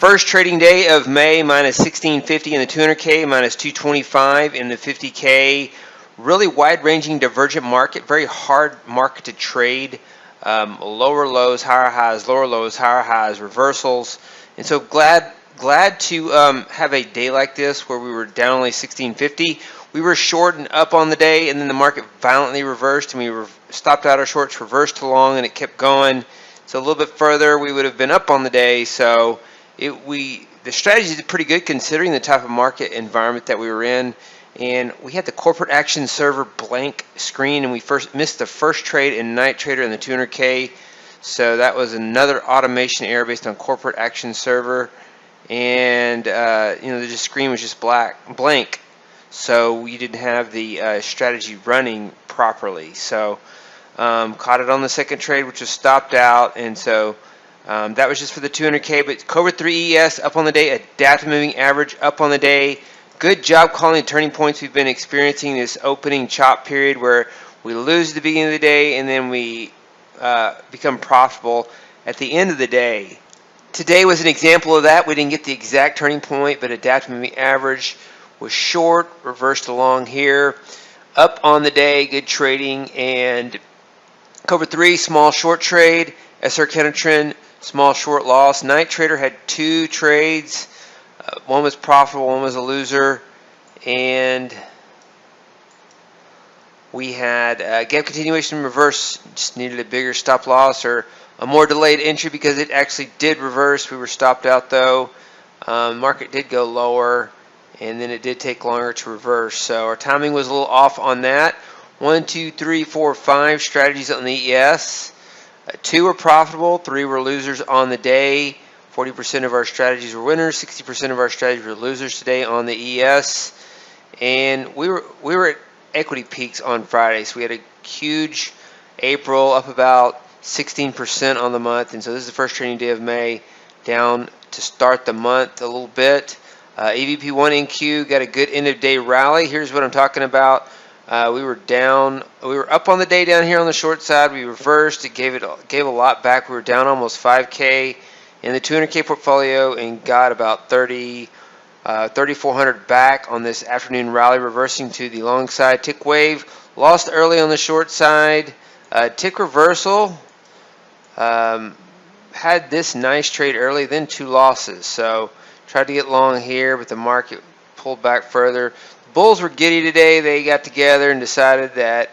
First trading day of May, minus 1650 in the 200K, minus 225 in the 50K. Really wide-ranging divergent market, very hard market to trade. Lower lows, higher highs, lower lows, higher highs, reversals. And so glad to have a day like this where we were down only 1650. We were short and up on the day, and then the market violently reversed, and we stopped out our shorts, reversed to long, and it kept going. So a little bit further, we would have been up on the day. So the strategy is pretty good considering the type of market environment that we were in. And we had the corporate action server blank screen, and we missed the first trade in night trader in the 200K. So that was another automation error based on corporate action server. And the screen was just blank. So we didn't have the strategy running properly. So caught it on the second trade, which was stopped out, and so that was just for the 200K. But Cobra 3 ES up on the day, adaptive moving average up on the day. Good job calling the turning points. We've been experiencing this opening chop period where we lose at the beginning of the day and then we become profitable at the end of the day. Today was an example of that. We didn't get the exact turning point, but adaptive moving average was short, reversed along here. Up on the day, good trading, and Cobra 3, small short trade. SR counter trend, small short loss. Night trader had two trades. One was profitable, one was a loser. And we had gap continuation reverse. Just needed a bigger stop loss or a more delayed entry because it actually did reverse. We were stopped out though. Market did go lower, and then it did take longer to reverse. So our timing was a little off on that. 1, 2, 3, 4, 5 strategies on the ES. 2 were profitable, 3 were losers on the day. 40% of our strategies were winners, 60% of our strategies were losers today on the ES. And we were at equity peaks on Friday, so we had a huge April, up about 16% on the month. And so this is the first trading day of May, down to start the month a little bit. EVP1 NQ got a good end of day rally. Here's what I'm talking about. We were up on the day down here on the short side. We reversed. It gave a lot back. We were down almost 5K in the 200K portfolio and got about 3,400 back on this afternoon rally, reversing to the long side. Tick wave lost early on the short side. Tick reversal had this nice trade early, then 2 losses. So tried to get long here, but the market pulled back further. Bulls were giddy today. They got together and decided that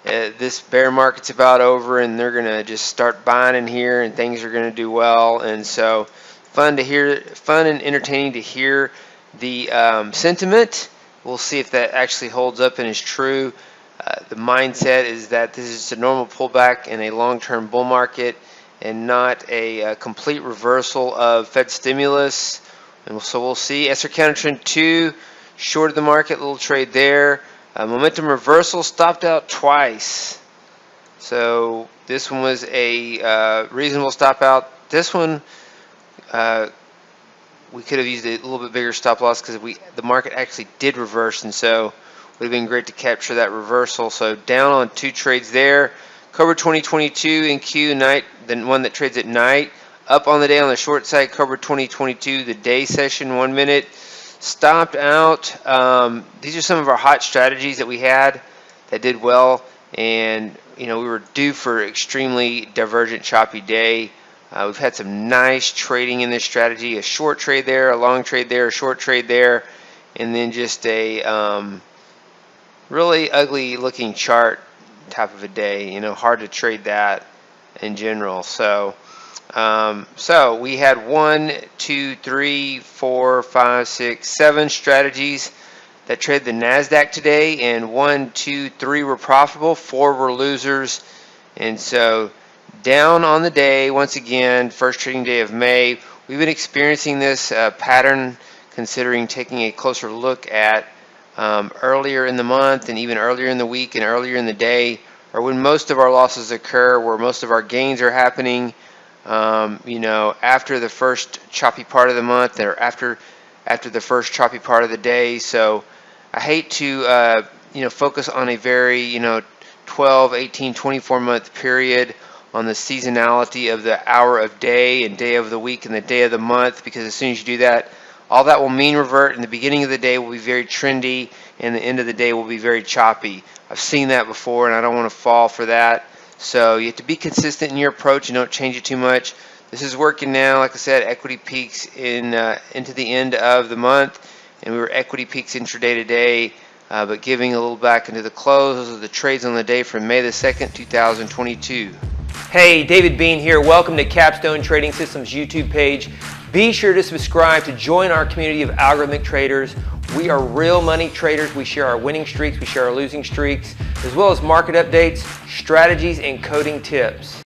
this bear market's about over and they're going to just start buying in here and things are going to do well. And so fun and entertaining to hear the sentiment. We'll see if that actually holds up and is true. The mindset is that this is just a normal pullback in a long-term bull market and not a complete reversal of Fed stimulus. And so we'll see. SR counter trend 2. Shorted the market, little trade there. Momentum reversal, stopped out twice. So this one was a reasonable stop out. This one, we could have used a little bit bigger stop loss because the market actually did reverse, and so it would have been great to capture that reversal. So down on 2 trades there. Cobra 2022 in Q night, the one that trades at night. Up on the day on the short side, Cobra 2022, the day session, 1 minute. Stopped out. These are some of our hot strategies that we had that did well, and we were due for extremely divergent choppy day. We've had some nice trading in this strategy, a short trade there, a long trade there, a short trade there, and then just a really ugly looking chart type of a day. Hard to trade that in general. So we had 1, 2, 3, 4, 5, 6, 7 strategies that traded the Nasdaq today, and 1, 2, 3 were profitable, 4 were losers. And so down on the day, once again, first trading day of May. We've been experiencing this pattern, considering taking a closer look at earlier in the month and even earlier in the week and earlier in the day, or when most of our losses occur, where most of our gains are happening. After the first choppy part of the month, or after the first choppy part of the day. So I hate to focus on a very 12, 18, 24 month period on the seasonality of the hour of day and day of the week and the day of the month, because as soon as you do that, all that will mean revert, and the beginning of the day will be very trendy and the end of the day will be very choppy. I've seen that before and I don't want to fall for that. So you have to be consistent in your approach and don't change it too much. This is working now. Like I said, equity peaks into the end of the month, and we were equity peaks intraday today, but giving a little back into the close. Those are the trades on the day from May the 2nd, 2022. Hey, David Bean here. Welcome to Capstone Trading Systems YouTube page. Be sure to subscribe to join our community of algorithmic traders. We are real money traders. We share our winning streaks, we share our losing streaks, as well as market updates, strategies, and coding tips.